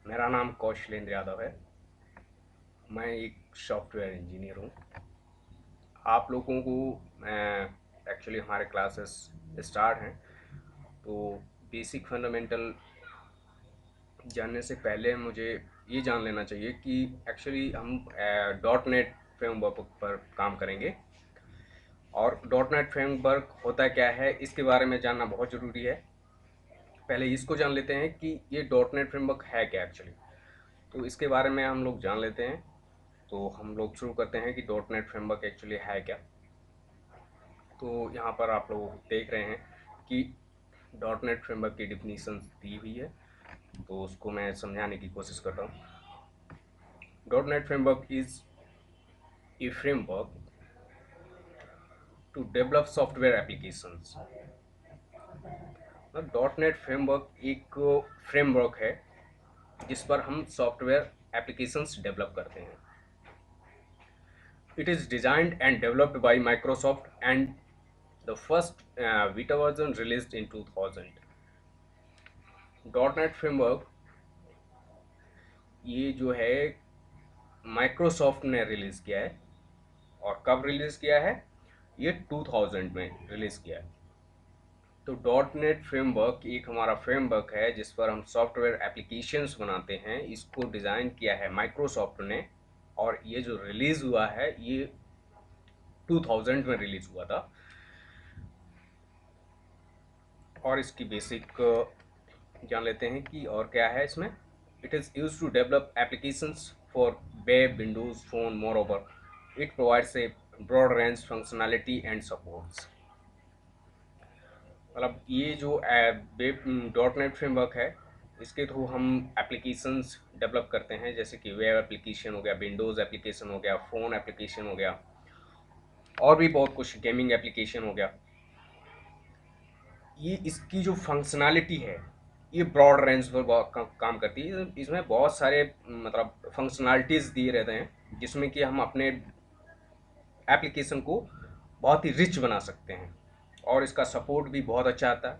मेरा नाम कौशलेंद्र यादव है। मैं एक सॉफ्टवेयर इंजीनियर हूँ। आप लोगों को एक्चुअली हमारे क्लासेस स्टार्ट हैं, तो बेसिक फंडामेंटल जानने से पहले मुझे ये जान लेना चाहिए कि एक्चुअली हम डॉट नेट फ्रेमवर्क पर काम करेंगे। और डॉट नेट फ्रेमवर्क होता क्या है, इसके बारे में जानना बहुत ज़रूरी है। पहले इसको जान लेते हैं कि ये डॉट नेट फ्रेमवर्क है क्या एक्चुअली। तो इसके बारे में हम लोग जान लेते हैं। तो हम लोग शुरू करते हैं कि डॉट नेट फ्रेमवर्क एक्चुअली है क्या। तो यहाँ पर आप लोग देख रहे हैं कि डॉट नेट फ्रेमवर्क की डिफिनीशन दी हुई है, तो उसको मैं समझाने की कोशिश कर रहा हूँ। Dot net framework is a framework to develop software applications. Dot net framework एक फ्रेमवर्क है जिस पर हम सॉफ्टवेयर एप्लीकेशंस डेवलप करते हैं। It is designed and developed by Microsoft and the first beta version released in 2000. .NET framework ये जो है माइक्रोसॉफ्ट ने रिलीज़ किया है। और कब रिलीज़ किया है? ये 2000 में रिलीज़ किया है। तो .NET फ्रेमवर्क एक हमारा फ्रेमवर्क है जिस पर हम सॉफ्टवेयर एप्लीकेशंस बनाते हैं। इसको डिज़ाइन किया है माइक्रोसॉफ्ट ने, और ये जो रिलीज़ हुआ है ये 2000 में रिलीज़ हुआ था। और इसकी बेसिक जान लेते हैं कि और क्या है इसमें। It is use to develop applications for web, Windows phone. Moreover it provides a broad range functionality and supports. मतलब ये जो वेब डॉट नेट फ्रेमवर्क है, इसके थ्रू हम एप्लीकेशंस डेवलप करते हैं, जैसे कि वेब एप्लीकेशन हो गया, विंडोज़ एप्लीकेशन हो गया, फ़ोन एप्लीकेशन हो गया, और भी बहुत कुछ, गेमिंग एप्लीकेशन हो गया। ये इसकी जो फंक्शनैलिटी है ये ब्रॉड रेंज पर बहुत काम करती है। इसमें बहुत सारे मतलब फंक्शनैलिटीज़ दिए रहते हैं जिसमें कि हम अपने एप्लीकेशन को बहुत ही रिच बना सकते हैं। और इसका सपोर्ट भी बहुत अच्छा आता है,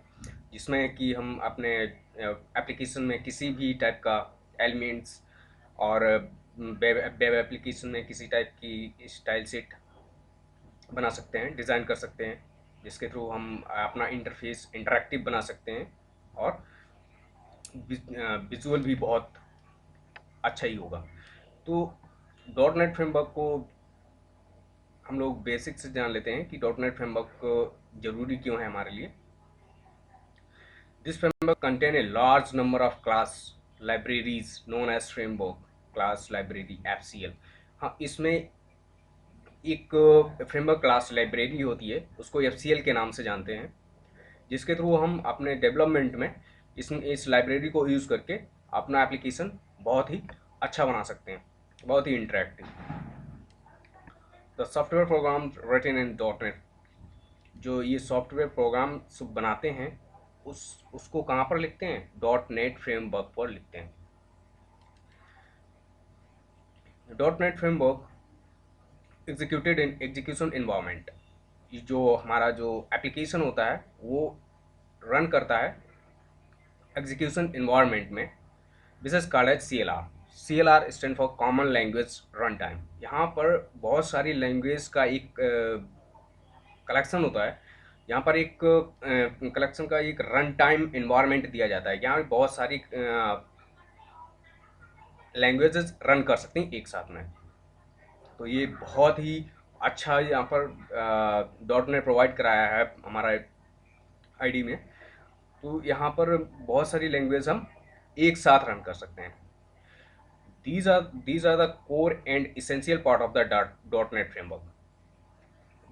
जिसमें कि हम अपने एप्लीकेशन में किसी भी टाइप का एलिमेंट्स, और वेब एप्लीकेशन में किसी टाइप की स्टाइल शीट बना सकते हैं, डिज़ाइन कर सकते हैं, जिसके थ्रू हम अपना इंटरफेस इंटरेक्टिव बना सकते हैं। और विजुअल भी बहुत अच्छा ही होगा। तो डॉट नेट फ्रेमवर्क को हम लोग बेसिक से जान लेते हैं कि डॉट नेट फ्रेमवर्क ज़रूरी क्यों है हमारे लिए। This framework contain a large number of class libraries known as framework class library FCL। हाँ, इसमें एक फ्रेमवर्क क्लास लाइब्रेरी होती है, उसको FCL के नाम से जानते हैं, जिसके थ्रू हम अपने डेवलपमेंट में इस लाइब्रेरी को यूज़ करके अपना एप्लीकेशन बहुत ही अच्छा बना सकते हैं, बहुत ही interactive. The software program written in dot net. जो ये सॉफ्टवेयर प्रोग्राम सब बनाते हैं उसको कहाँ पर लिखते हैं? डॉट नेट फ्रेमवर्क पर लिखते हैं। Dot net framework executed in execution environment. जो हमारा जो एप्लीकेशन होता है वो रन करता है एग्जीक्यूशन इन्वायरमेंट में, this is called as CLR। CLR stand for common language runtime. यहाँ पर बहुत सारी लैंग्वेज का एक कलेक्शन होता है। यहाँ पर एक कलेक्शन का एक रन टाइम इन्वायरमेंट दिया जाता है। यहाँ पे बहुत सारी लैंग्वेजेस रन कर सकती हैं एक साथ में। तो ये बहुत ही अच्छा यहाँ पर डॉट नेट प्रोवाइड कराया है हमारा आईडी में। तो यहाँ पर बहुत सारी लैंग्वेज हम एक साथ रन कर सकते हैं। these are the core and essential part of the .NET framework।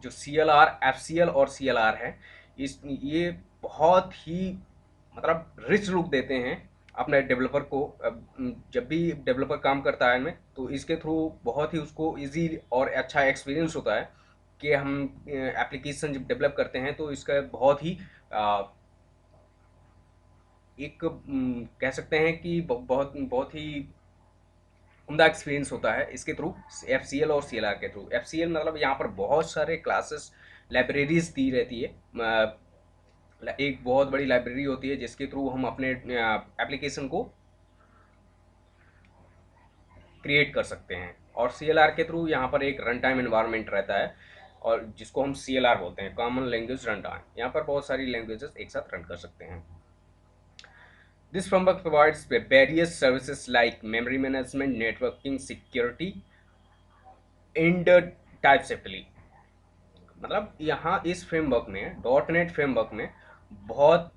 जो CLR, FCL और CLR है, ये बहुत ही मतलब रिच लुक देते हैं अपने डेवलपर को। जब भी डेवलपर काम करता है इनमें, तो इसके थ्रू बहुत ही उसको इजी और अच्छा एक्सपीरियंस होता है कि हम एप्लीकेशन जब डेवलप करते हैं तो इसका बहुत ही एक कह सकते हैं कि बहुत बहुत ही उम्दा एक्सपीरियंस होता है इसके थ्रू, FCL और CLR के थ्रू। FCL मतलब यहाँ पर बहुत सारे क्लासेस लाइब्रेरीज दी रहती है। एक बहुत बड़ी लाइब्रेरी होती है जिसके थ्रू हम अपने एप्लीकेशन को क्रिएट कर सकते हैं। और CLR के थ्रू यहाँ पर एक रन टाइम एनवायरनमेंट रहता है और जिसको हम CLR बोलते हैं, कॉमन लैंग्वेज रन टाइम। यहाँ पर बहुत सारी लैंग्वेजेस एक साथ रन कर सकते हैं। This framework provides various services like memory management, networking, security, and type safety। मतलब यहाँ इस फ्रेमवर्क में, डॉट नेट फ्रेमवर्क में बहुत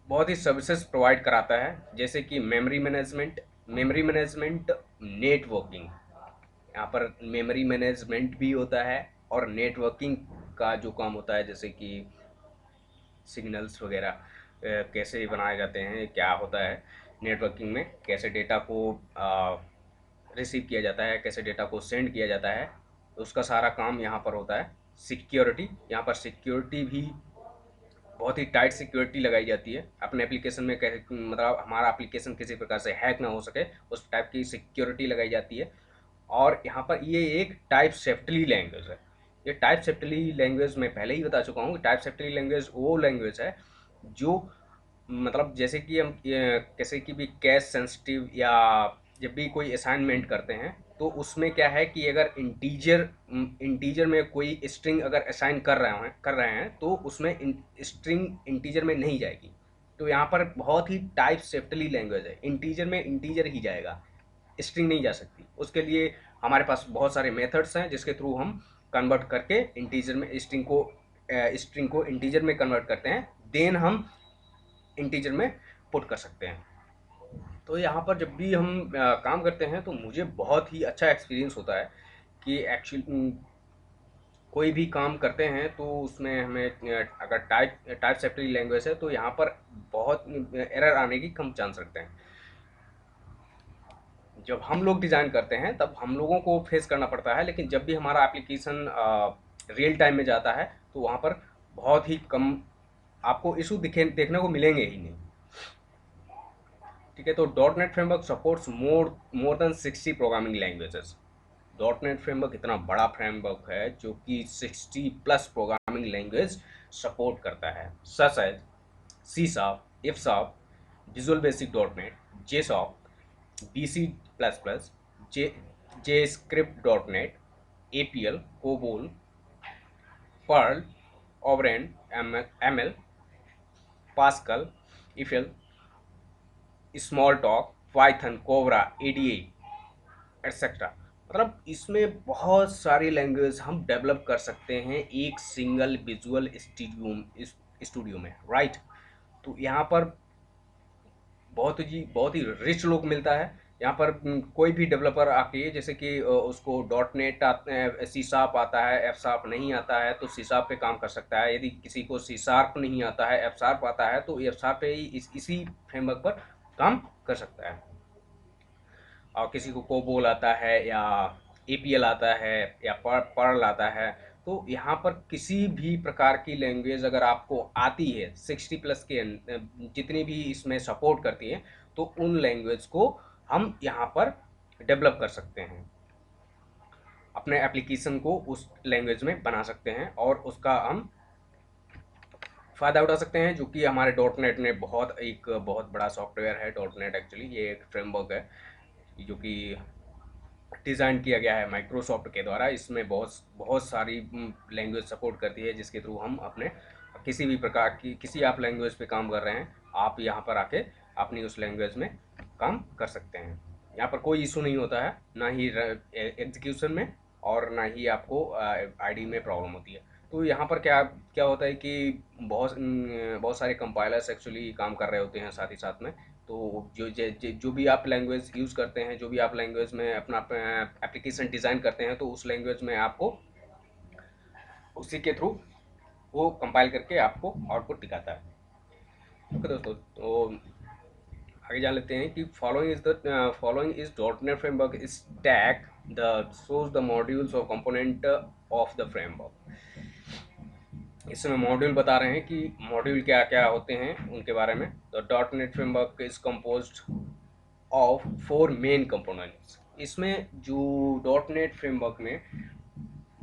बहुत ही सर्विसेज प्रोवाइड कराता है, जैसे कि मेमोरी मैनेजमेंट, नेटवर्किंग। यहाँ पर मेमोरी मैनेजमेंट भी होता है और नेटवर्किंग का जो काम होता है, जैसे कि सिग्नल्स वगैरह कैसे बनाए जाते हैं, क्या होता है नेटवर्किंग में, कैसे डेटा को रिसीव किया जाता है, कैसे डेटा को सेंड किया जाता है, उसका सारा काम यहाँ पर होता है। सिक्योरिटी, यहाँ पर सिक्योरिटी भी बहुत ही टाइट सिक्योरिटी लगाई जाती है अपने एप्लीकेशन में, मतलब हमारा एप्लीकेशन किसी प्रकार से हैक ना हो सके, उस टाइप की सिक्योरिटी लगाई जाती है। और यहाँ पर ये एक टाइप सेफ्टली लैंग्वेज है। ये टाइप सेफ्टली लैंग्वेज मैं पहले ही बता चुका हूँ। टाइप सेफ्टली लैंग्वेज वो लैंग्वेज है जो, मतलब जैसे कि हम कैसे कि भी कैश सेंसिटिव या जब भी कोई असाइनमेंट करते हैं तो उसमें क्या है कि अगर इंटीजर में कोई स्ट्रिंग अगर असाइन कर रहे हैं तो उसमें स्ट्रिंग इंटीजर में नहीं जाएगी। तो यहाँ पर बहुत ही टाइप सेफ्टली लैंग्वेज है, इंटीजर में इंटीजर ही जाएगा, स्ट्रिंग नहीं जा सकती। उसके लिए हमारे पास बहुत सारे मेथड्स हैं जिसके थ्रू हम कन्वर्ट करके इंटीजर में स्ट्रिंग को इंटीजर में कन्वर्ट करते हैं, देन हम इंटीजर में पुट कर सकते हैं। तो यहाँ पर जब भी हम काम करते हैं तो मुझे बहुत ही अच्छा एक्सपीरियंस होता है कि एक्चुअली कोई भी काम करते हैं तो उसमें हमें अगर टाइप सेफ्टी लैंग्वेज है तो यहाँ पर बहुत एरर आने की कम चांस रखते हैं। जब हम लोग डिज़ाइन करते हैं तब हम लोगों को फेस करना पड़ता है, लेकिन जब भी हमारा एप्लीकेशन रियल टाइम में जाता है तो वहाँ पर बहुत ही कम आपको इशू देखने को मिलेंगे ही नहीं। ठीक है, तो dot net framework supports more than 60 programming languages. Dot net framework इतना बड़ा फ्रेमवर्क है जो कि 60+ प्रोग्रामिंग लैंग्वेज सपोर्ट करता है, such as C sharp, F sharp, visual basic dot net, J sharp, BC++, J script dot net, APL, COBOL, Perl, Oberon, ML, Pascal, Eiffel, Smalltalk, Python, Cobra, ADA, etcetera. मतलब इसमें बहुत सारी language हम develop कर सकते हैं एक single visual studio में, राइट। तो यहाँ पर बहुत ही रिच लुक मिलता है। यहाँ पर कोई भी डेवलपर आके, जैसे कि उसको डॉट नेट सी शार्प आता है, एफ शार्प नहीं आता है, तो सी शार्प पे काम कर सकता है। यदि किसी को सी शार्प नहीं आता है, एफ शार्प आता है, तो एफ शार्प पे ही इसी फ्रेमवर्क पर काम कर सकता है। और किसी को कोबोल आता है या APL आता है या पर्ल आता है, तो यहाँ पर किसी भी प्रकार की लैंग्वेज अगर आपको आती है 60+ के जितनी भी इसमें सपोर्ट करती है, तो उन लैंग्वेज को हम यहाँ पर डेवलप कर सकते हैं, अपने एप्लीकेशन को उस लैंग्वेज में बना सकते हैं और उसका हम फ़ायदा उठा सकते हैं। जो कि हमारे डॉट नेट में बहुत बड़ा सॉफ्टवेयर है। डॉट नेट एक्चुअली ये एक फ्रेमवर्क है जो कि डिज़ाइन किया गया है माइक्रोसॉफ्ट के द्वारा। इसमें बहुत बहुत सारी लैंग्वेज सपोर्ट करती है, जिसके थ्रू हम अपने किसी भी प्रकार की किसी आप लैंग्वेज पे काम कर रहे हैं, आप यहाँ पर आके अपनी उस लैंग्वेज में काम कर सकते हैं। यहाँ पर कोई इशू नहीं होता है, ना ही एग्जीक्यूशन में और ना ही आपको आईडी में प्रॉब्लम होती है। तो यहाँ पर क्या क्या होता है कि बहुत सारे कंपाइलर्स एक्चुअली काम कर रहे होते हैं साथ ही साथ में। तो जो भी आप लैंग्वेज यूज़ करते हैं, जो भी आप लैंग्वेज में अपना एप्लीकेशन डिज़ाइन करते हैं, तो उस लैंग्वेज में आपको उसी के थ्रू वो कंपाइल करके आपको आउटपुट दिखाता है। ओके दोस्तों, तो आगे जान लेते हैं कि following is dot net framework stack the shows the modules और कंपोनेंट ऑफ द फ्रेमवर्क। इसमें मॉड्यूल बता रहे हैं कि मॉड्यूल क्या क्या होते हैं उनके बारे में। तो dot net framework is composed of 4 main components. इसमें जो डॉट नेट फ्रेमवर्क में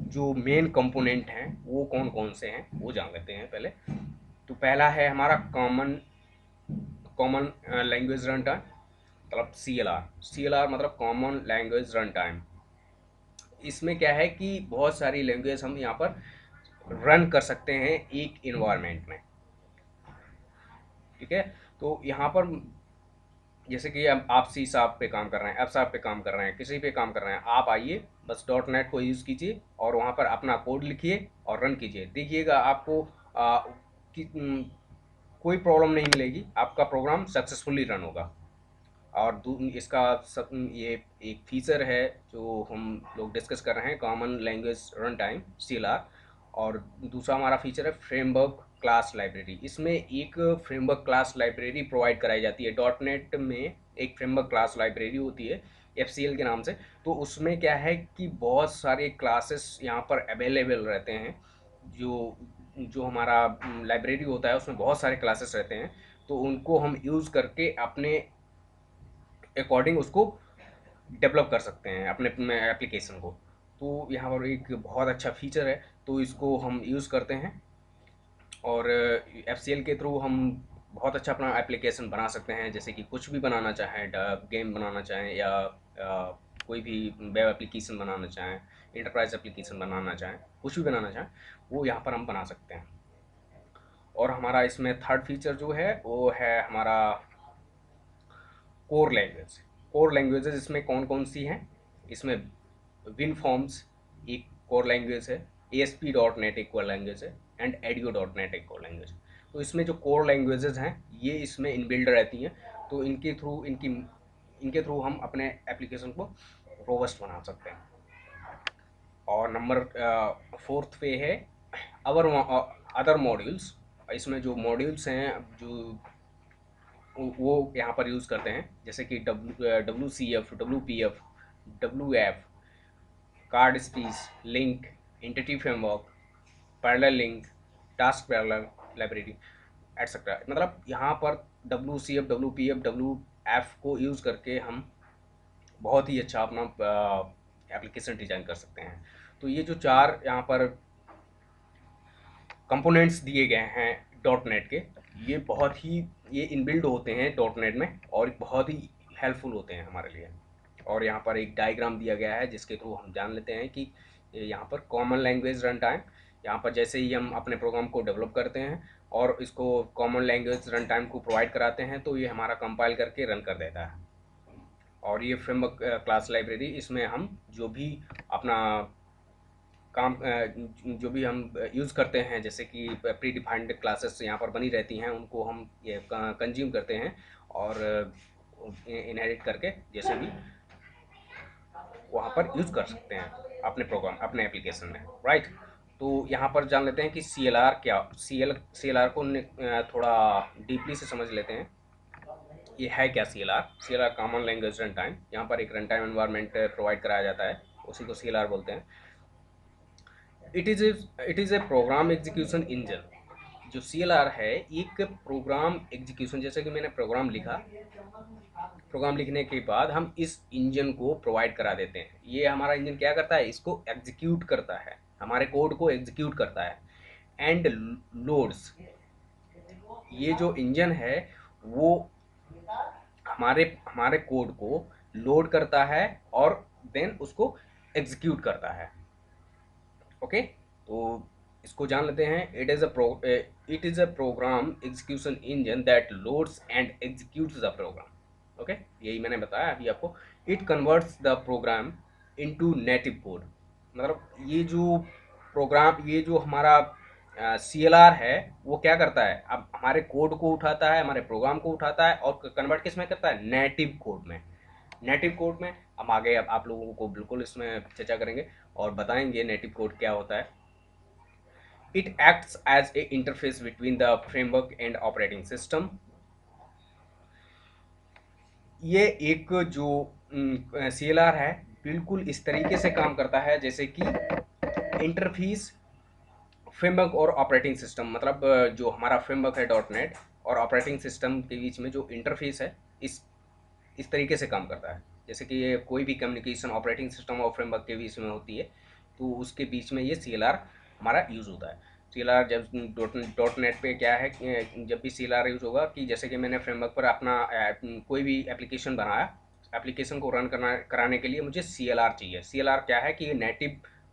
जो मेन कंपोनेंट हैं वो कौन कौन से हैं वो जान लेते हैं पहले। तो पहला है हमारा कॉमन लैंग्वेज रन टाइम। मतलब सी एल आर मतलब कॉमन लैंग्वेज रन टाइम। इसमें क्या है कि बहुत सारी लैंग्वेज हम यहाँ पर रन कर सकते हैं एक इन्वायरमेंट में, ठीक है। तो यहाँ पर जैसे कि अब आप सी शार्प पे काम कर रहे हैं, एफ शार्प पे काम कर रहे हैं, किसी पे काम कर रहे हैं, आप आइए बस डॉट नेट को यूज़ कीजिए और वहाँ पर अपना कोड लिखिए और रन कीजिए। देखिएगा आपको कि, कोई प्रॉब्लम नहीं मिलेगी, आपका प्रोग्राम सक्सेसफुली रन होगा। और इसका ये एक फीचर है जो हम लोग डिस्कस कर रहे हैं, common language run time CLR। और दूसरा हमारा फीचर है फ्रेमवर्क क्लास लाइब्रेरी। इसमें एक फ्रेमवर्क क्लास लाइब्रेरी प्रोवाइड कराई जाती है डॉट नेट में। एक फ्रेमवर्क क्लास लाइब्रेरी होती है FCL के नाम से। तो उसमें क्या है कि बहुत सारे क्लासेस यहाँ पर अवेलेबल रहते हैं। जो जो हमारा लाइब्रेरी होता है उसमें बहुत सारे क्लासेस रहते हैं, तो उनको हम यूज़ करके अपने अकॉर्डिंग उसको डेवलप कर सकते हैं अपने एप्लीकेशन को। तो यहाँ पर एक बहुत अच्छा फीचर है, तो इसको हम यूज़ करते हैं और FCL के थ्रू हम बहुत अच्छा अपना एप्लीकेशन बना सकते हैं। जैसे कि कुछ भी बनाना चाहें, गेम बनाना चाहें या कोई भी वेब एप्लीकेशन बनाना चाहें, इंटरप्राइज एप्लीकेशन बनाना चाहें, कुछ भी बनाना चाहें, वो यहाँ पर हम बना सकते हैं। और हमारा इसमें थर्ड फीचर जो है वो है हमारा कोर लैंग्वेज। कोर लैंग्वेजेस इसमें कौन कौन सी हैं? इसमें विन फॉर्म्स एक कोर लैंग्वेज है, ASP.NET एक कोर लैंग्वेज है, एंड Edio.NET एक कोर लैंग्वेज है। तो इसमें जो कोर लैंग्वेजेस हैं ये इसमें इनबिल्ड रहती हैं, तो इनके थ्रू हम अपने एप्लीकेशन को रोबस्ट बना सकते हैं। और नंबर फोर्थ पे है अवर अदर मॉड्यूल्स। इसमें जो मॉड्यूल्स हैं जो वो यहाँ पर यूज़ करते हैं, जैसे कि WCF, WPF, WF, card speech, link, entity framework, parallel link, task parallel library etcetera. मतलब यहाँ पर WCF, WPF, WF को यूज़ करके हम बहुत ही अच्छा अपना एप्लीकेशन डिज़ाइन कर सकते हैं। तो ये जो चार यहाँ पर कंपोनेंट्स दिए गए हैं डॉट नेट के, ये इनबिल्ड होते हैं डॉट नेट में और बहुत ही हेल्पफुल होते हैं हमारे लिए। और यहाँ पर एक डायग्राम दिया गया है जिसके थ्रू हम जान लेते हैं कि यहाँ पर कॉमन लैंग्वेज रन टाइम, यहाँ पर जैसे ही हम अपने प्रोग्राम को डेवलप करते हैं और इसको कॉमन लैंग्वेज रन टाइम को प्रोवाइड कराते हैं तो ये हमारा कंपाइल करके रन कर देता है। और ये फ्रेमवर्क क्लास लाइब्रेरी, इसमें हम जो भी अपना काम जो भी हम यूज़ करते हैं, जैसे कि प्री डिफाइंड क्लासेस यहाँ पर बनी रहती हैं, उनको हम ये कंज्यूम करते हैं और इनहेरिट करके जैसे भी वहाँ पर यूज़ कर सकते हैं अपने प्रोग्राम, अपने एप्लीकेशन में, राइट। तो यहाँ पर जान लेते हैं कि CLR क्या, CLR को थोड़ा डीपली से समझ लेते हैं। ये है क्या CLR common language runtime. यहाँ पर एक रन टाइम एनवायरनमेंट प्रोवाइड कराया जाता है, उसी को CLR बोलते हैं। It is a programme execution engine. जो CLR है एक प्रोग्राम एग्जीक्यूशन, जैसे कि मैंने प्रोग्राम लिखा, प्रोग्राम लिखने के बाद हम इस इंजन को प्रोवाइड करा देते हैं। ये हमारा इंजन क्या करता है, इसको एग्जीक्यूट करता है, हमारे कोड को एग्जीक्यूट करता है एंड लोड्स। ये जो इंजन है वो हमारे हमारे कोड को लोड करता है और देन उसको एग्जीक्यूट करता है। ओके, तो इसको जान लेते हैं। It is a program execution engine that loads and executes the program. Okay, यही मैंने बताया अभी आपको। It converts the program into native code. मतलब ये जो हमारा CLR है वो क्या करता है, अब हमारे कोड को उठाता है, हमारे प्रोग्राम को उठाता है और कन्वर्ट किस में करता है, नेटिव कोड में। नेटिव कोड में हम आगे अब आप लोगों को बिल्कुल इसमें चर्चा करेंगे और बताएंगे नेटिव कोड क्या होता है। It acts as a interface between the framework and operating system. ये एक जो CLR है बिल्कुल इस तरीके से काम करता है जैसे कि इंटरफेस फ्रेमवर्क और ऑपरेटिंग सिस्टम। मतलब जो हमारा फ्रेमवर्क है डॉट नेट और ऑपरेटिंग सिस्टम के बीच में जो इंटरफेस है, इस तरीके से काम करता है। जैसे कि ये कोई भी कम्युनिकेशन ऑपरेटिंग सिस्टम और फ्रेमवर्क के बीच में होती है, तो उसके बीच में ये CLR हमारा यूज़ होता है। CLR जब डॉट नेट पे क्या है कि जब भी CLR यूज़ होगा कि जैसे कि मैंने फ्रेमवर्क पर अपना कोई भी एप्लीकेशन बनाया, एप्लीकेशन को रन कराने के लिए मुझे CLR चाहिए। CLR क्या है कि ये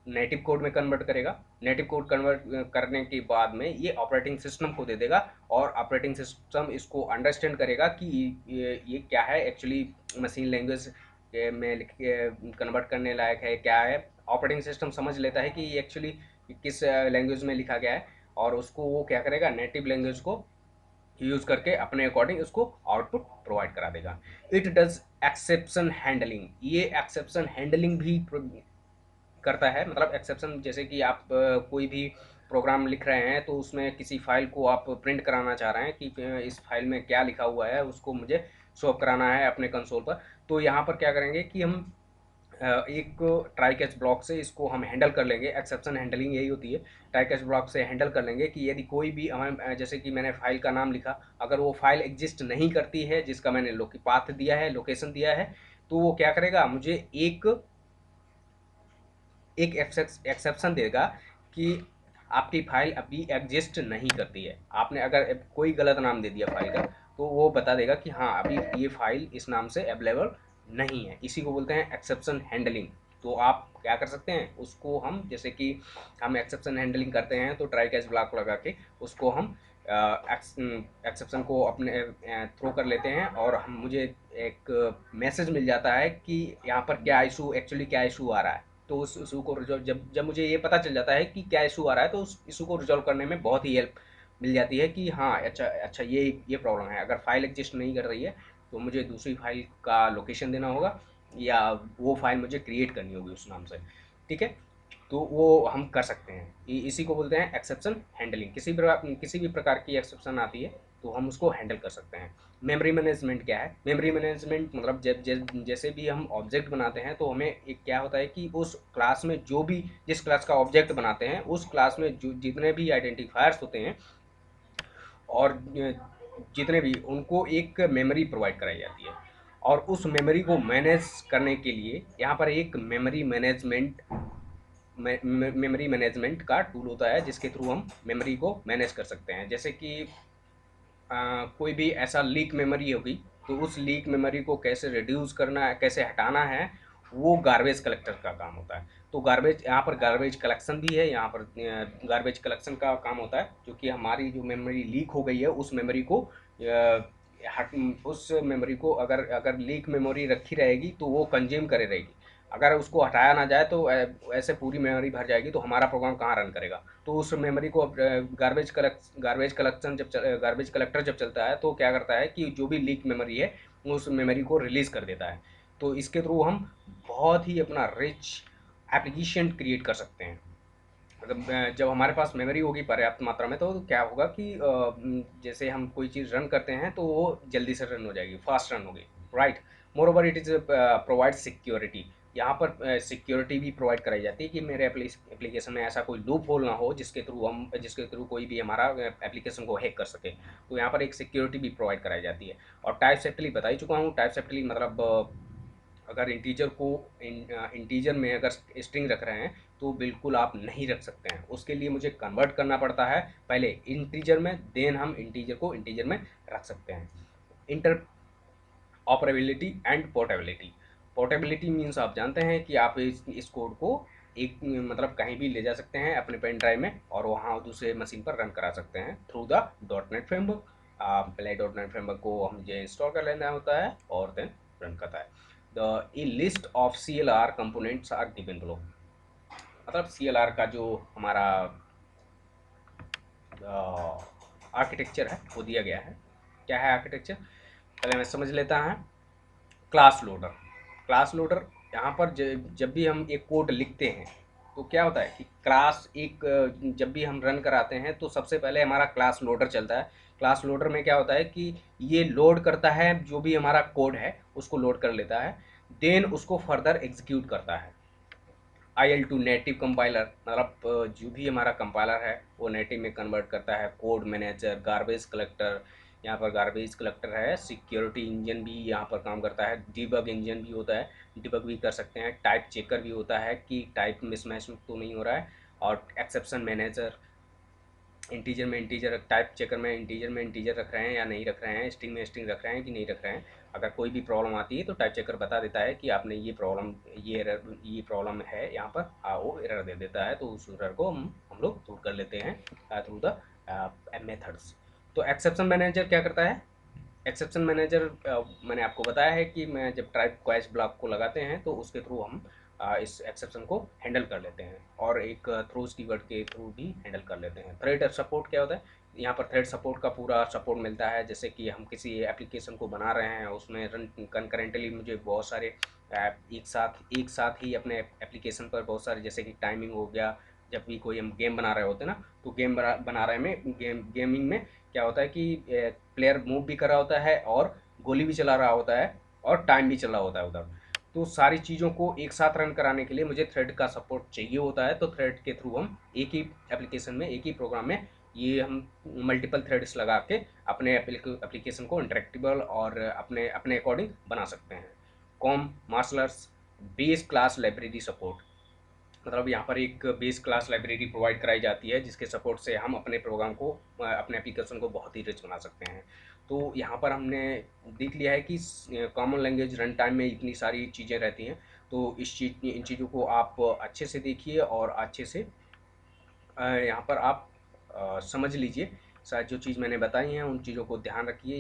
नेटिव कोड में कन्वर्ट करेगा। नेटिव कोड कन्वर्ट करने के बाद में ये ऑपरेटिंग सिस्टम को दे देगा और ऑपरेटिंग सिस्टम इसको अंडरस्टैंड करेगा कि ये क्या है एक्चुअली, मशीन लैंग्वेज में लिख के कन्वर्ट करने लायक है क्या है। ऑपरेटिंग सिस्टम समझ लेता है कि ये एक्चुअली किस लैंग्वेज में लिखा गया है और उसको वो क्या करेगा, नेटिव लैंग्वेज को यूज़ करके अपने अकॉर्डिंग उसको आउटपुट प्रोवाइड करा देगा। इट डज एक्सेप्शन हैंडलिंग, ये एक्सेप्शन हैंडलिंग भी करता है। मतलब एक्सेप्शन जैसे कि आप कोई भी प्रोग्राम लिख रहे हैं तो उसमें किसी फाइल को आप प्रिंट कराना चाह रहे हैं कि इस फाइल में क्या लिखा हुआ है उसको मुझे शो कराना है अपने कंसोल पर। तो यहाँ पर क्या करेंगे कि हम एक ट्राई कैच ब्लॉक से इसको हम हैंडल कर लेंगे। एक्सेप्शन हैंडलिंग यही होती है, ट्राई कैच ब्लॉक से हैंडल कर लेंगे कि यदि कोई भी हमें जैसे कि मैंने फाइल का नाम लिखा, अगर वो फाइल एग्जिस्ट नहीं करती है जिसका मैंने पाथ दिया है, लोकेशन दिया है, तो वो क्या करेगा, मुझे एक एक एक्सेप्शन देगा कि आपकी फाइल अभी एग्जिस्ट नहीं करती है। आपने अगर कोई गलत नाम दे दिया फाइल का तो वो बता देगा कि हाँ अभी ये फाइल इस नाम से अवेलेबल नहीं है। इसी को बोलते हैं एक्सेप्शन हैंडलिंग। तो आप क्या कर सकते हैं, उसको हम जैसे कि हम एक्सेप्शन हैंडलिंग करते हैं तो ट्राई कैच ब्लॉक लगा के उसको हम एक्सेप्शन को अपने थ्रो कर लेते हैं और हम मुझे एक मैसेज मिल जाता है कि यहाँ पर क्या इशू, एक्चुअली क्या इशू आ रहा है। तो उस इशू को रिजॉल्व, जब जब मुझे ये पता चल जाता है कि क्या इशू आ रहा है तो उस इशू को रिजॉल्व करने में बहुत ही हेल्प मिल जाती है कि हाँ अच्छा अच्छा ये प्रॉब्लम है। अगर फाइल एग्जिस्ट नहीं कर रही है तो मुझे दूसरी फाइल का लोकेशन देना होगा या वो फाइल मुझे क्रिएट करनी होगी उस नाम से। ठीक है, तो वो हम कर सकते हैं। इसी को बोलते हैं एक्सेप्शन हैंडलिंग। किसी भी प्रकार की एक्सेप्शन आती है तो हम उसको हैंडल कर सकते हैं। मेमोरी मैनेजमेंट क्या है, मेमोरी मैनेजमेंट मतलब जैसे भी हम ऑब्जेक्ट बनाते हैं तो हमें एक क्या होता है कि उस क्लास में जो भी, जिस क्लास का ऑब्जेक्ट बनाते हैं उस क्लास में जो जितने भी आइडेंटिफायर्स होते हैं और जितने भी, उनको एक मेमोरी प्रोवाइड कराई जाती है। और उस मेमोरी को मैनेज करने के लिए यहाँ पर एक मेमोरी मैनेजमेंट का टूल होता है जिसके थ्रू हम मेमोरी को मैनेज कर सकते हैं। जैसे कि कोई भी ऐसा लीक मेमोरी होगी तो उस लीक मेमोरी को कैसे रिड्यूस करना है, कैसे हटाना है, वो गार्बेज कलेक्टर का काम होता है। तो गार्बेज, यहाँ पर गार्बेज कलेक्शन भी है, यहाँ पर गार्बेज कलेक्शन का काम होता है जो कि हमारी जो मेमोरी लीक हो गई है उस मेमोरी को उस मेमोरी को अगर अगर लीक मेमोरी रखी रहेगी तो वो कंज्यूम करे रहेगी। अगर उसको हटाया ना जाए तो ऐसे पूरी मेमोरी भर जाएगी तो हमारा प्रोग्राम कहाँ रन करेगा। तो उस मेमोरी को गार्बेज कलेक्टर जब चलता है तो क्या करता है कि जो भी लीक मेमोरी है उस मेमोरी को रिलीज़ कर देता है। तो इसके थ्रू हम बहुत ही अपना रिच एप्लीकेशन क्रिएट कर सकते हैं। मतलब जब हमारे पास मेमोरी होगी पर्याप्त मात्रा में तो क्या होगा कि जैसे हम कोई चीज़ रन करते हैं तो वो जल्दी से रन हो जाएगी, फास्ट रन होगी, right. More over it is provide security. यहाँ पर सिक्योरिटी भी प्रोवाइड कराई जाती है कि मेरे एप्लीकेशन में ऐसा कोई लूप होल ना हो जिसके थ्रू कोई भी हमारा एप्लीकेशन को हैक कर सके। तो यहाँ पर एक सिक्योरिटी भी प्रोवाइड कराई जाती है। और टाइप सेफ्टी बता ही चुका हूँ। टाइप सेफ्टी मतलब अगर इंटीजर में अगर स्ट्रिंग रख रहे हैं तो बिल्कुल आप नहीं रख सकते हैं। उसके लिए मुझे कन्वर्ट करना पड़ता है पहले इंटीजर में, देन हम इंटीजर को इंटीजर में रख सकते हैं। Inter operability and portability. Portability means आप जानते हैं कि आप इस कोड को एक मतलब कहीं भी ले जा सकते हैं अपने पेन ड्राइव में और वहाँ दूसरे मशीन पर रन करा सकते हैं through the dot net framework. पहले डॉट नेट फ्रेमवर्क को मुझे इंस्टॉल कर लेना होता है और देन रन करता है। The a list of CLR components are given below. मतलब CLR का जो हमारा आर्किटेक्चर है वो दिया गया है। क्या है आर्किटेक्चर, पहले मैं समझ लेता है। क्लास लोडर, क्लास लोडर यहाँ पर जब भी हम एक कोड लिखते हैं तो क्या होता है कि क्लास एक जब भी हम रन कराते हैं तो सबसे पहले हमारा क्लास लोडर चलता है। क्लास लोडर में क्या होता है कि ये लोड करता है, जो भी हमारा कोड है उसको लोड कर लेता है, देन उसको फर्दर एग्जीक्यूट करता है। IL2 नेटिव कंपाइलर मतलब जो भी हमारा कंपाइलर है वो नेटिव में कन्वर्ट करता है। कोड मैनेजर, गार्बेज कलेक्टर, यहाँ पर गार्बेज कलेक्टर है। सिक्योरिटी इंजन भी यहाँ पर काम करता है। डिबग इंजन भी होता है, डिबग भी कर सकते हैं। टाइप चेकर भी होता है कि टाइप मिसमैच तो नहीं हो रहा है। और एक्सेप्शन मैनेजर, इंटीजर में इंटीजर, टाइप चेकर में इंटीजर रख रहे हैं या नहीं रख रहे हैं, स्ट्रिंग में स्ट्रिंग रख रहे हैं कि नहीं रख रहे हैं। अगर कोई भी प्रॉब्लम आती है तो टाइप चेकर बता देता है कि आपने ये प्रॉब्लम है यहाँ पर, वो एरर दे देता है। तो उस एरर को हम लोग दूर कर लेते हैं थ्रू द मेथड्स। तो एक्सेप्शन मैनेजर क्या करता है? एक्सेप्शन मैनेजर मैंने आपको बताया है कि मैं जब ट्राइप क्वैश ब्लॉक को लगाते हैं तो उसके थ्रू हम इस एक्सेप्शन को हैंडल कर लेते हैं, और एक थ्रोज कीवर्ड के थ्रू भी हैंडल कर लेते हैं। थ्रेड सपोर्ट क्या होता है? यहाँ पर थ्रेड सपोर्ट का पूरा सपोर्ट मिलता है। जैसे कि हम किसी एप्लीकेशन को बना रहे हैं, उसमें रन कंकरेंटली मुझे बहुत सारे एक साथ ही अपने एप्लीकेशन पर बहुत सारे, जैसे कि टाइमिंग हो गया, जब भी कोई हम गेम बना रहे होते हैं ना, तो गेम बना रहे में गेमिंग में क्या होता है कि प्लेयर मूव भी कर रहा होता है और गोली भी चला रहा होता है और टाइम भी चल रहा होता है उधर। तो सारी चीज़ों को एक साथ रन कराने के लिए मुझे थ्रेड का सपोर्ट चाहिए होता है। तो थ्रेड के थ्रू हम एक ही एप्लीकेशन में, एक ही प्रोग्राम में ये हम मल्टीपल थ्रेड्स लगा के अपने एप्लीकेशन को इंटरेक्टिबल और अपने अपने अकॉर्डिंग बना सकते हैं। COM marshallers base class library support, मतलब यहाँ पर एक बेस क्लास लाइब्रेरी प्रोवाइड कराई जाती है जिसके सपोर्ट से हम अपने प्रोग्राम को, अपने एप्लीकेशन को बहुत ही रिच बना सकते हैं। तो यहाँ पर हमने देख लिया है कि कॉमन लैंग्वेज रन टाइम में इतनी सारी चीज़ें रहती हैं। तो इन चीज़ों को आप अच्छे से देखिए और अच्छे से यहाँ पर आप समझ लीजिए। शायद जो चीज़ मैंने बताई हैं उन चीज़ों को ध्यान रखिए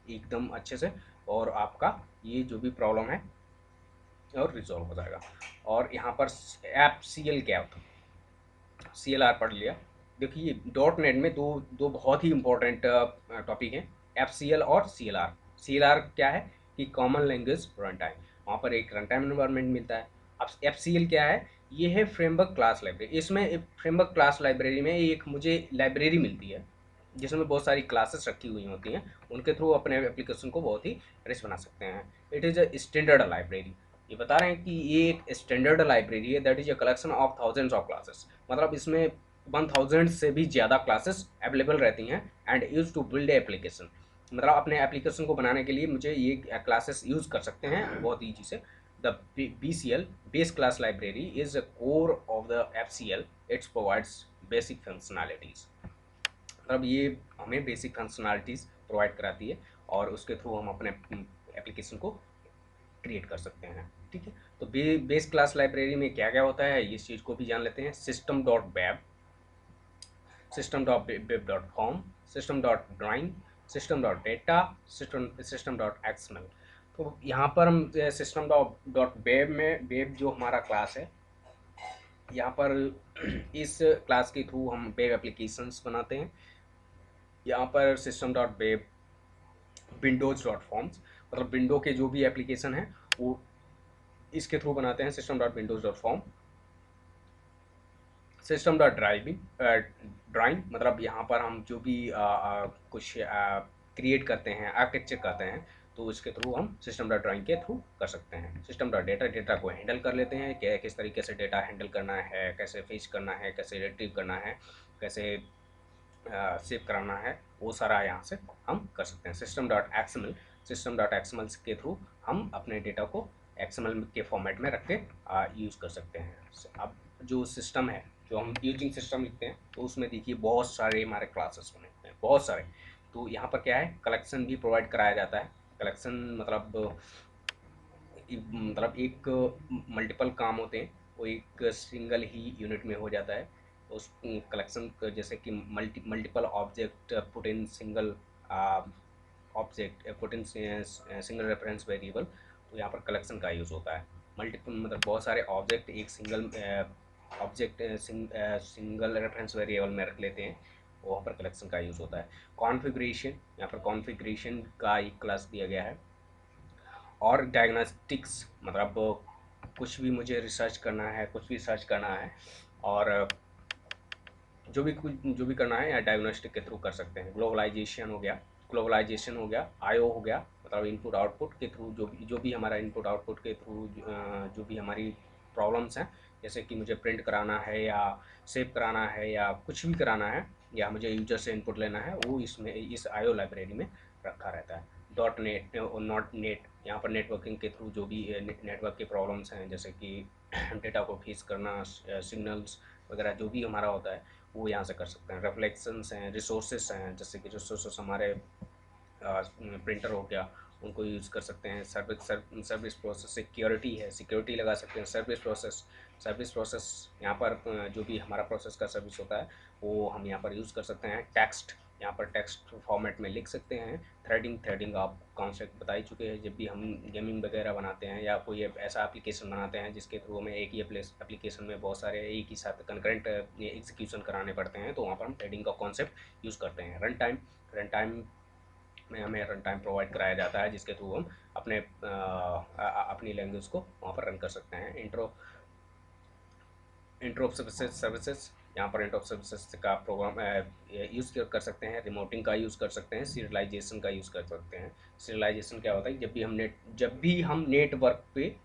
एकदम अच्छे से, और आपका ये जो भी प्रॉब्लम है और रिजॉल्व हो जाएगा। और यहाँ पर ऐप CL क्या होता है? CLR पढ़ लिया। देखिए डॉट नेट में दो दो बहुत ही इंपॉर्टेंट टॉपिक हैं, FCL और CLR। CLR क्या है कि कॉमन लैंग्वेज रन टाइम, वहाँ पर एक रन टाइम एनवायरनमेंट मिलता है। अब FCL क्या है? ये है फ्रेमवर्क क्लास लाइब्रेरी। इसमें फ्रेमवर्क क्लास लाइब्रेरी में एक मुझे लाइब्रेरी मिलती है जिसमें बहुत सारी क्लासेस रखी हुई होती हैं, उनके थ्रू अपने एप्लीकेशन को बहुत ही रिच बना सकते हैं। It is a standard library. ये बता रहे हैं कि ये एक स्टैंडर्ड लाइब्रेरी है, that is a collection of thousands of classes. मतलब इसमें 1000 से भी ज़्यादा क्लासेस अवेलेबल रहती हैं and use to build application. मतलब अपने एप्लीकेशन को बनाने के लिए मुझे ये क्लासेस यूज़ कर सकते हैं बहुत ईजी से। The BCL base class library is a core of the FCL। It's provides basic functionalities, मतलब ये हमें बेसिक फंक्शनैलिटीज़ प्रोवाइड कराती है और उसके थ्रू हम अपने एप्लीकेशन को क्रिएट कर सकते हैं। ठीक है, तो बेस क्लास लाइब्रेरी में क्या क्या होता है इस चीज़ को भी जान लेते हैं। system.web, system.web.com, system.drawing, system.data, system.xml। तो यहाँ पर हम system.web में, वेब जो हमारा क्लास है, यहाँ पर इस क्लास के थ्रू हम वेब एप्लीकेशंस बनाते हैं। यहाँ पर system.web विंडोज डॉट फॉर्म्स, मतलब विंडो के जो भी एप्लीकेशन है वो इसके थ्रू बनाते हैं। system.windows.form, system.ड्राइंग, मतलब यहाँ पर हम जो भी कुछ क्रिएट करते हैं, आर्किटेक्चर करते हैं, तो इसके थ्रू हम system.ड्राइंग के थ्रू कर सकते हैं। system.data, डेटा को हैंडल कर लेते हैं, क्या किस तरीके से डेटा हैंडल करना है, कैसे फेच करना है, कैसे रिट्रीव करना है, कैसे सेव कराना है, वो सारा यहाँ से हम कर सकते हैं। system.xml के थ्रू हम अपने डेटा को XML के फॉर्मेट में रख के यूज़ कर सकते हैं। अब जो सिस्टम है, जो हम यूजिंग सिस्टम लिखते हैं, तो उसमें देखिए बहुत सारे हमारे क्लासेस बने हुए हैं, बहुत सारे। तो यहाँ पर क्या है, कलेक्शन भी प्रोवाइड कराया जाता है। कलेक्शन मतलब एक मल्टीपल काम होते हैं, वो एक सिंगल ही यूनिट में हो जाता है। उस कलेक्शन जैसे कि multiple object put in single object, put in single reference variable, तो यहाँ पर कलेक्शन का यूज़ होता है। मल्टीपल मतलब बहुत सारे ऑब्जेक्ट एक single object single reference variable में रख लेते हैं, वहाँ पर कलेक्शन का यूज़ होता है। कॉन्फ़िगरेशन, यहाँ पर कॉन्फ़िगरेशन का एक क्लास दिया गया है। और डायग्नोस्टिक्स, मतलब कुछ भी मुझे रिसर्च करना है, कुछ भी सर्च करना है, और जो भी करना है या डायग्नोस्टिक के थ्रू कर सकते हैं। ग्लोबलाइजेशन हो गया, IO हो गया, मतलब इनपुट आउटपुट के थ्रू जो भी हमारा इनपुट आउटपुट के थ्रू जो भी हमारी प्रॉब्लम्स हैं, जैसे कि मुझे प्रिंट कराना है या सेव कराना है या कुछ भी कराना है, या मुझे यूजर से इनपुट लेना है, वो इसमें इस IO लाइब्रेरी में रखा रहता है। .NET और नॉट नेट, यहाँ पर नेटवर्किंग के थ्रू जो भी नेटवर्क के प्रॉब्लम्स हैं, जैसे कि डेटा को फीस करना, सिग्नल्स वगैरह जो भी हमारा होता है, वो यहाँ से कर सकते हैं। रेफ्लेक्शंस हैं, रिसोर्सेस हैं, जैसे कि रिसोर्सेस हमारे प्रिंटर हो गया, उनको यूज़ कर सकते हैं। सर्विस प्रोसेस, सिक्योरिटी है, सिक्योरिटी लगा सकते हैं। सर्विस प्रोसेस यहाँ पर जो भी हमारा प्रोसेस का सर्विस होता है वो हम यहाँ पर यूज़ कर सकते हैं। टेक्स्ट, यहाँ पर टेक्स्ट फॉर्मेट में लिख सकते हैं। थ्रेडिंग आप कॉन्सेप्ट बता ही चुके हैं। जब भी हम गेमिंग वगैरह बनाते हैं या कोई ऐसा एप्लीकेशन बनाते हैं जिसके थ्रू हमें एक ही एप्लीकेशन में बहुत सारे एक ही साथ कंकरेंट एग्जीक्यूशन कराने पड़ते हैं, तो वहाँ पर हम थ्रेडिंग का कॉन्सेप्ट यूज़ करते हैं। रन टाइम में हमें रन टाइम प्रोवाइड कराया जाता है, जिसके थ्रू हम अपनी लैंग्वेज को वहाँ पर रन कर सकते हैं। इंटर ऑफ सर्विसेज, यहाँ पर इंटर ऑफ सर्विसेज का प्रोग्राम यूज़ कर सकते हैं। रिमोटिंग का यूज़ कर सकते हैं। सीरियलाइजेशन का यूज़ कर सकते हैं। सीरियलाइजेशन क्या होता है? जब भी हम नेटवर्क पे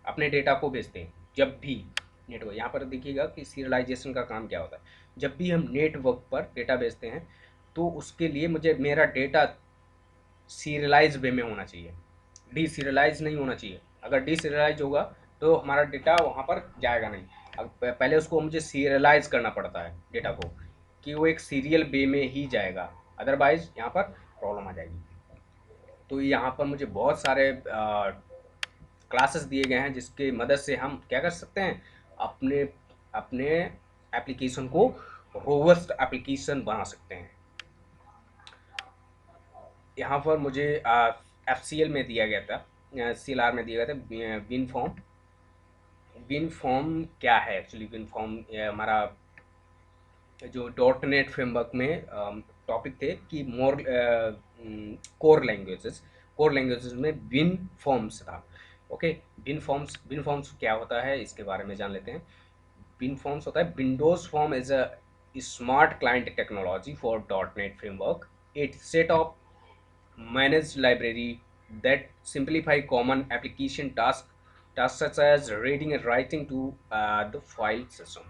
अपने डेटा को भेजते हैं, जब भी नेटवर्क, यहाँ पर देखिएगा कि सीरियलाइजेशन का काम क्या होता है। जब भी हम नेटवर्क पर डेटा भेजते हैं तो उसके लिए मेरा डेटा सीरियलाइज वे में होना चाहिए, डी सीरियलाइज नहीं होना चाहिए। अगर डी सीरियलाइज होगा तो हमारा डेटा वहाँ पर जाएगा नहीं। अब पहले उसको मुझे सीरियलाइज करना पड़ता है डेटा को, कि वो एक सीरियल वे में ही जाएगा, अदरवाइज यहाँ पर प्रॉब्लम आ जाएगी। तो यहाँ पर मुझे बहुत सारे क्लासेस दिए गए हैं जिसकी मदद से हम क्या कर सकते हैं, अपने अपने एप्लीकेशन को रोबस्ट एप्लीकेशन बना सकते हैं। यहाँ पर मुझे FCL में दिया गया था, CLR में दिया गया था विन फॉर्म। विन फॉर्म क्या है एक्चुअली? विन फॉर्म हमारा जो .NET फ्रेमवर्क में टॉपिक थे कि कोर लैंग्वेजेस में विन फॉर्म्स था। ओके, विन फॉर्म्स क्या होता है इसके बारे में जान लेते हैं। विन फॉर्म्स होता है, Windows form is a smart client technology for .NET framework. It set of managed library that simplify common application tasks such as reading and writing to the file system।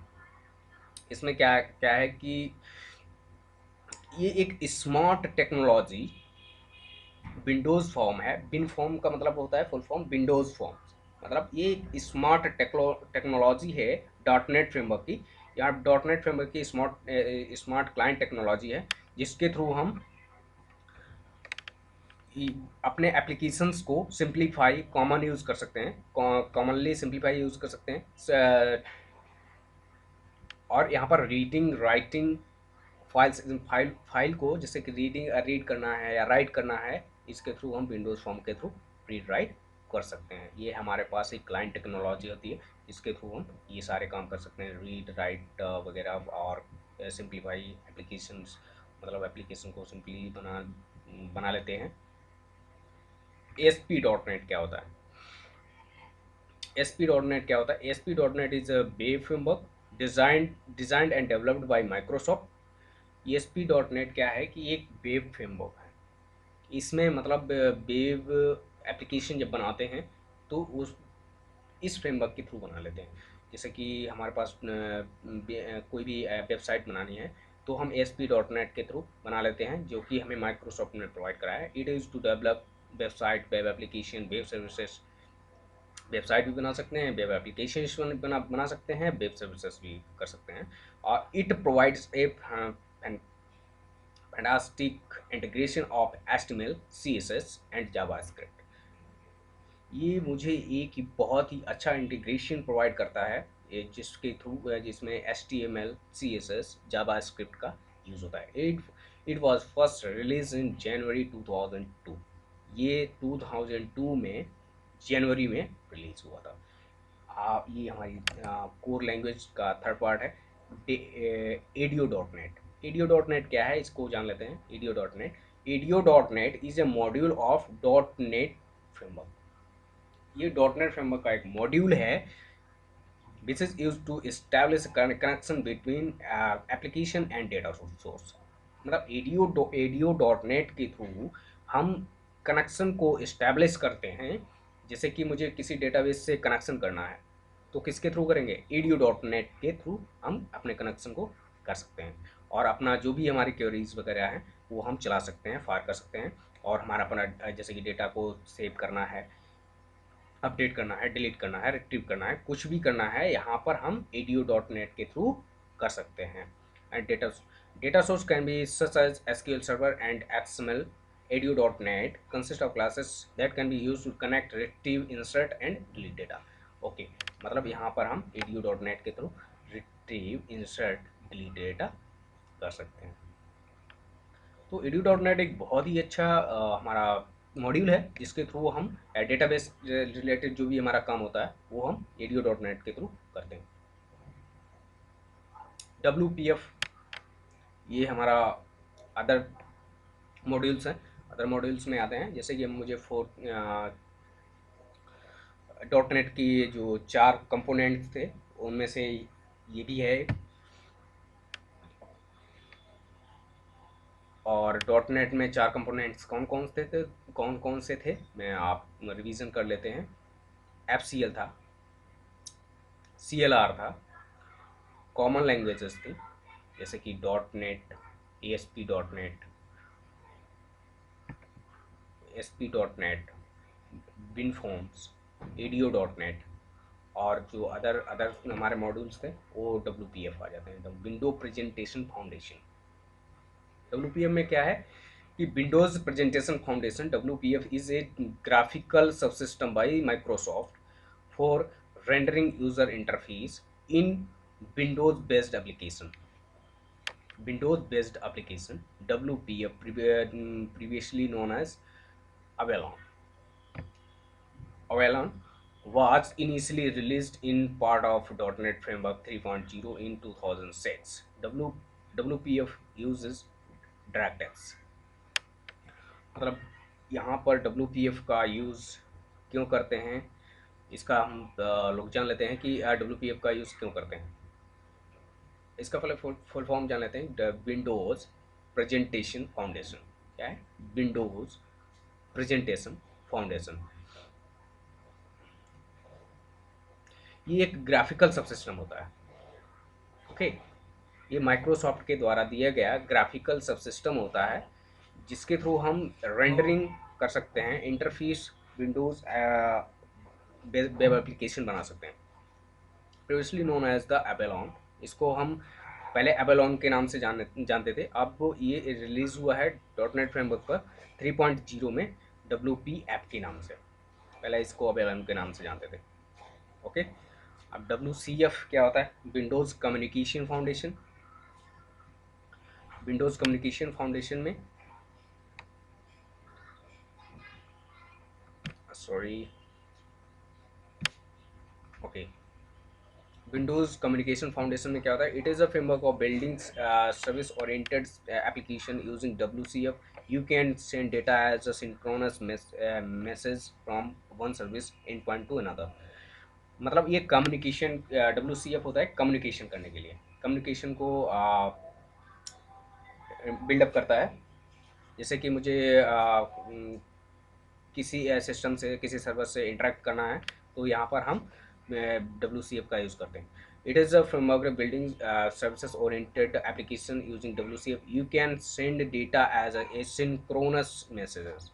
इसमें क्या क्या है कि ये एक smart technology Windows form है। Win form का मतलब होता है फुल फॉर्म विंडोज फॉर्म, मतलब ये एक स्मार्ट टेक्नोलॉजी है .NET फ्रेमवर्क की। यहाँ .NEट फ्रेमवर्क की स्मार्ट क्लाइंट टेक्नोलॉजी है, जिसके थ्रू हम अपने एप्लीकेशंस को सिंप्लीफाई कॉमन यूज़ कर सकते हैं, कॉमनली सिंप्लीफाई यूज़ कर सकते हैं। और यहाँ पर रीडिंग राइटिंग फाइल को, जैसे कि रीड करना है या राइट करना है, इसके थ्रू हम विंडोज़ फॉर्म के थ्रू रीड राइट कर सकते हैं। ये हमारे पास एक क्लाइंट टेक्नोलॉजी होती है, इसके थ्रू हम ये सारे काम कर सकते हैं, रीड राइट वगैरह, और सिंप्लीफाई एप्लीकेशंस, मतलब एप्लीकेशन को सिंपली बना लेते हैं। ASP.NET क्या होता है? ASP.NET क्या होता है? ASP.NET is a web framework designed and developed by Microsoft. ASP.NET क्या है कि एक वेब फ्रेमवर्क है। इसमें मतलब वेब एप्लीकेशन जब बनाते हैं तो इस फ्रेमवर्क के थ्रू बना लेते हैं। जैसे कि हमारे पास कोई भी वेबसाइट बनानी है तो हम ASP.NET के थ्रू बना लेते हैं, जो कि हमें माइक्रोसॉफ्ट ने प्रोवाइड कराया है। It is to develop website, web application, web services. Website भी बना सकते हैं, वेब एप्लीकेशन बना सकते हैं, वेब सर्विसेज भी कर सकते हैं। और it provides A fantastic integration of HTML, CSS and JavaScript. ये मुझे एक बहुत ही अच्छा इंटीग्रेशन प्रोवाइड करता है, जिसमें HTML, CSS, जावास्क्रिप्ट का यूज़ होता है। It was first release in January 2002। ये 2002 में जनवरी में रिलीज हुआ था। ये हमारी कोर लैंग्वेज का थर्ड पार्ट है, ADO.NET। ADO.NET क्या है इसको जान लेते हैं। ADO.NET is a module of .NET framework. ये .NET फ्रेमवर्क का एक मॉड्यूल है which is used to establish a connection between application and data source। मतलब ADO.NET के थ्रू हम कनेक्शन को इस्टेब्लिश करते हैं। जैसे कि मुझे किसी डेटाबेस से कनेक्शन करना है तो किसके थ्रू करेंगे? ADO.NET के थ्रू हम अपने कनेक्शन को कर सकते हैं, और अपना जो भी हमारी क्वेरीज वगैरह हैं वो हम चला सकते हैं, फायर कर सकते हैं। और हमारा अपना जैसे कि डेटा को सेव करना है, अपडेट करना है, डिलीट करना है, रिट्रीव करना है, कुछ भी करना है, यहाँ पर हम ADO.NET के थ्रू कर सकते हैं। and data source can be such as SQL Server and XML. edu.net consist of classes that can be used to connect, retrieve, insert and delete data. Okay, मतलब यहाँ पर हम edu.net के through retrieve, insert, delete data कर सकते हैं। तो edu.net एक बहुत ही अच्छा हमारा मॉड्यूल है जिसके थ्रू हम डेटाबेस रिलेटेड जो भी हमारा काम होता है वो हम edu.net के थ्रू करते हैं। WPF ये हमारा अदर मॉड्यूल्स हैं, अदर मॉड्यूल्स में आते हैं, जैसे कि मुझे डॉट नेट की जो 4 कंपोनेंट्स थे उनमें से ये भी है। और डॉट नेट में 4 कंपोनेंट्स कौन कौन से थे मैं आप रिवीजन कर लेते हैं। FCL था, CLR था, कॉमन लैंग्वेजेस थी जैसे कि dot net, ASP.NET, SP.NET, WinForms, edu.net, और जो अदर हमारे मॉड्यूल्स थे वो WPF आ जाते हैं, विंडो प्रेजेंटेशन फाउंडेशन। WPF में क्या है कि Windows presentation foundation, WPF is a graphical subsystem bye Microsoft for rendering user interface in Windows based application. Windows based application, WPF previously known as Avalon. Avalon was initially released in part of .NET Framework 3.0 in 2006. WPF uses DirectX। मतलब यहाँ पर WPF का use क्यों करते हैं, इसका हम लोग जान लेते हैं कि WPF का यूज़ क्यों करते हैं। इसका पहले फुल फॉर्म जान लेते हैं। Windows presentation foundation. क्या है? Windows presentation foundation. ये एक ग्राफिकल सबसिस्टम होता है। ओके, ये माइक्रोसॉफ्ट के द्वारा दिया गया ग्राफिकल सबसिस्टम होता है जिसके थ्रू हम रेंडरिंग कर सकते हैं, इंटरफेस विंडोज वेब एप्लीकेशन बना सकते हैं। प्रीवियसली नोन एज द एबेलॉन, इसको हम पहले एबेलॉन के नाम से जानते थे, अब ये रिलीज़ हुआ है .NET फ्रेमवर्क पर 3.0 में WPF के नाम से। पहले इसको एबेलॉन के नाम से जानते थे। ओके, अब WCF क्या होता है? Windows communication foundation. Windows communication foundation में विंडोज़ कम्युनिकेशन फाउंडेशन में क्या होता है? It is a framework of building service oriented application using WCF। You can send data as a synchronous message from one service endpoint to another. मतलब ये communication, WCF होता है communication करने के लिए, कम्युनिकेशन को बिल्डअप करता है। जैसे कि मुझे किसी सिस्टम से, किसी सर्वर से इंटरेक्ट करना है तो यहाँ पर हम WCF का यूज़ करते हैं। It is a framework building services oriented application using WCF। You can send data as a synchronous messages.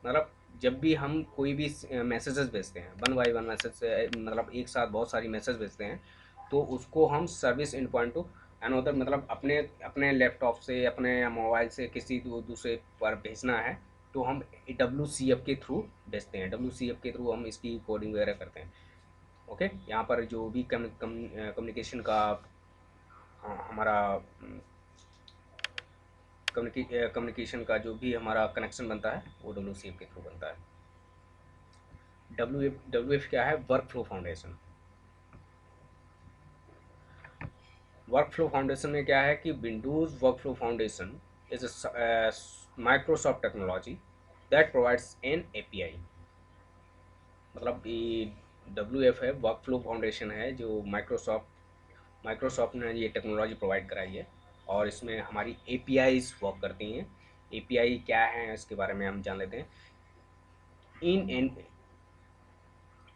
मतलब जब भी हम कोई भी मैसेजेस भेजते हैं, 1 बाय 1 मैसेज, मतलब एक साथ बहुत सारी मैसेज भेजते हैं, तो उसको हम service endpoint to another, मतलब अपने अपने लैपटॉप से, अपने मोबाइल से किसी दूसरे पर भेजना है तो हम WCF के थ्रू भेजते हैं। WCF के थ्रू हम इसकी कोडिंग वगैरह करते हैं। ओके, यहाँ पर जो भी कम्युनिकेशन का हमारा कम्युनिकेशन का जो भी हमारा कनेक्शन बनता है वो WCF के थ्रू बनता है। WF क्या है? Work flow foundation. Work flow foundation में क्या है कि Windows work flow foundation is Microsoft technology that provides N API। मतलब ये WF है, वर्क फ्लो फाउंडेशन है, जो माइक्रोसॉफ्ट ने ये टेक्नोलॉजी प्रोवाइड कराई है और इसमें हमारी APIs वर्क करती हैं। API क्या है इसके बारे में हम जान लेते हैं।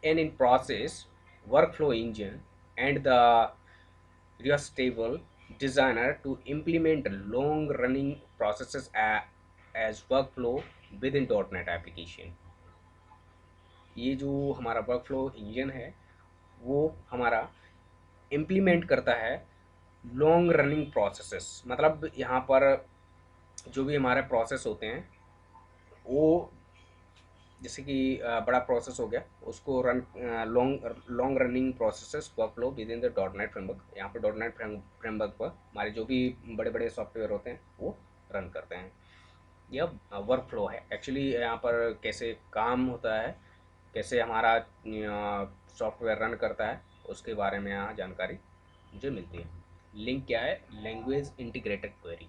in process workflow engine and the reustable designer to implement long running processes as workflow within .NET application। ये जो हमारा वर्कफ्लो इंजन है वो हमारा इम्प्लीमेंट करता है लॉन्ग रनिंग प्रोसेसेस, मतलब यहाँ पर जो भी हमारे प्रोसेस होते हैं वो, जैसे कि बड़ा प्रोसेस हो गया, उसको run long long running processes workflow with in the dot net framework. यहाँ पर डॉट नेट फ्रेमवर्क पर हमारे जो भी बड़े बड़े सॉफ्टवेयर होते हैं वो रन करते हैं। यह वर्क फ्लो है एक्चुअली। यहाँ पर कैसे काम होता है, कैसे हमारा सॉफ्टवेयर रन करता है, उसके बारे में यहाँ जानकारी मुझे मिलती है। लिंक क्या है? Language integrated query.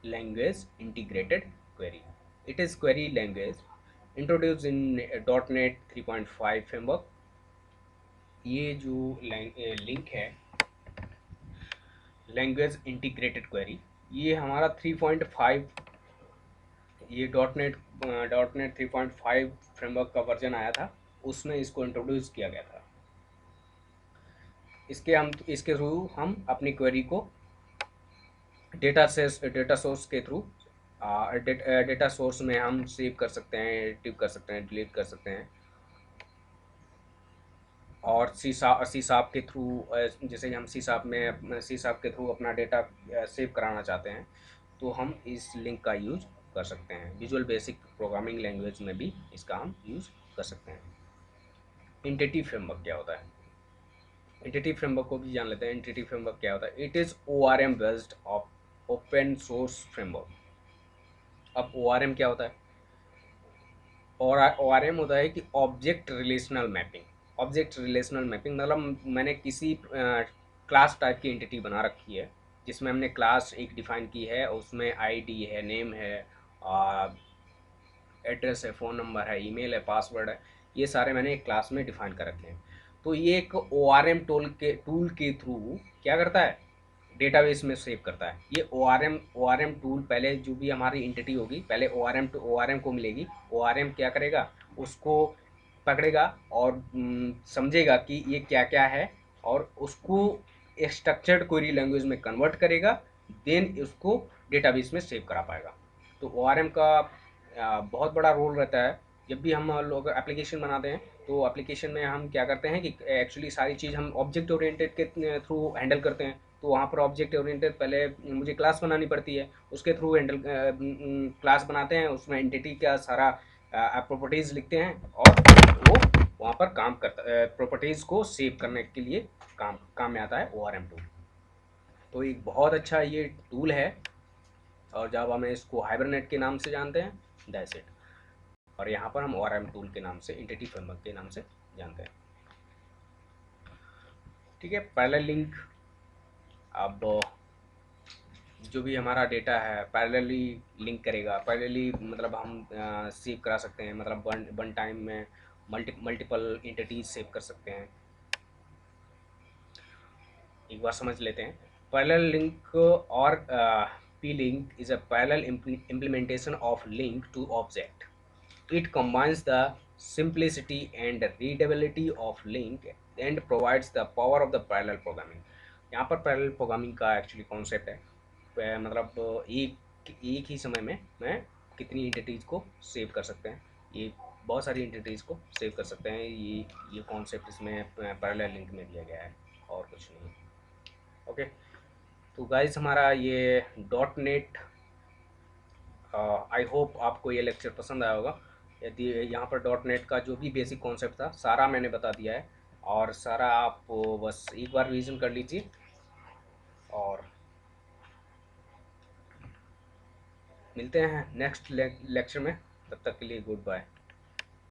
Language integrated query, it is query language introduce in dot net 3.5 framework. ये जो लिंक है लैंग्वेज इंटीग्रेटेड क्वेरी, ये हमारा 3.5, ये डॉट नेट 3.5 फ्रेमवर्क का वर्जन आया था, उसमें इसको इंट्रोड्यूस किया गया था। इसके थ्रू हम अपनी क्वेरी को डेटा सोर्स के थ्रू डेटा सोर्स में हम सेव कर सकते हैं, एडिट कर सकते हैं, डिलीट कर सकते हैं। और सी शार्प के थ्रू, जैसे कि हम सी शार्प के थ्रू अपना डेटा सेव कराना चाहते हैं, तो हम इस लिंक का यूज कर सकते हैं। विजुअल बेसिक प्रोग्रामिंग लैंग्वेज में भी इसका हम यूज कर सकते हैं। एंटिटी फ्रेमवर्क क्या होता है? एंटिटी फ्रेमवर्क को भी जान लेते हैं। एंटिटी फ्रेमवर्क क्या होता है? It is ORM based of open source framework. अब ORM क्या होता है? और ORM होता है कि object relational mapping. Object relational mapping मतलब मैंने किसी क्लास टाइप की एंटिटी बना रखी है, जिसमें हमने क्लास एक डिफाइन की है, उसमें आईडी है, नेम है, एड्रेस है, फ़ोन नंबर है, ईमेल है, पासवर्ड है, ये सारे मैंने एक क्लास में डिफाइन कर रखे हैं। तो ये एक ORM टूल के थ्रू क्या करता है? डेटाबेस में सेव करता है। ये ओ आर एम टूल, पहले जो भी हमारी एंटिटी होगी, पहले ओ आर एम को मिलेगी। ORM क्या करेगा? उसको पकड़ेगा और समझेगा कि ये क्या क्या है, और उसको स्ट्रक्चर्ड क्वेरी लैंग्वेज में कन्वर्ट करेगा, देन उसको डेटाबेस में सेव करा पाएगा। तो ORM का बहुत बड़ा रोल रहता है। जब भी हम लोग एप्लीकेशन बनाते हैं, तो एप्लीकेशन में हम क्या करते हैं कि एक्चुअली सारी चीज़ हम ऑब्जेक्ट ओरिएंटेड के थ्रू हैंडल करते हैं। तो वहाँ पर ऑब्जेक्ट ओरिएंटेड पहले मुझे क्लास बनानी पड़ती है, उसके थ्रू हैंडल क्लास बनाते हैं, उसमें एंटिटी का सारा प्रॉपर्टीज़ लिखते हैं, और वो वहाँ पर काम करता, प्रॉपर्टीज़ को सेव करने के लिए काम में आता है ORM टूल। तो एक बहुत अच्छा ये टूल है, और जावा में इसको हाइबरनेट के नाम से जानते हैं, दैट्स इट। और यहाँ पर हम ORM टूल के नाम से, एंटिटी फ्रेमवर्क के नाम से जानते हैं। ठीक है, पैरेलल लिंक। अब जो भी हमारा डेटा है पैरेलली लिंक करेगा। पैरेलली मतलब हम सेव करा सकते हैं, मतलब वन टाइम में मल्टीपल एंटिटीज सेव कर सकते हैं। एक बार समझ लेते हैं। पैरेलल लिंक और P link is a parallel implementation of link to object. It combines the simplicity and readability of link and provides the power of the parallel programming. यहाँ पर पैरेलल प्रोग्रामिंग का एक्चुअली कॉन्सेप्ट है, मतलब एक ही समय में मैं कितनी एंटिटीज़ को सेव कर सकते हैं, ये बहुत सारी एंटिटीज़ को सेव कर सकते हैं। ये कॉन्सेप्ट इसमें पैरेलल लिंक में दिया गया है, और कुछ नहीं। ओके, तो गाइस हमारा ये डॉट नेट, आई होप आपको ये लेक्चर पसंद आया होगा। यदि यहाँ पर डॉट नेट का जो भी बेसिक कॉन्सेप्ट था सारा मैंने बता दिया है, और सारा आप बस एक बार रिवीजन कर लीजिए, और मिलते हैं नेक्स्ट लेक्चर में। तब तक के लिए गुड बाय।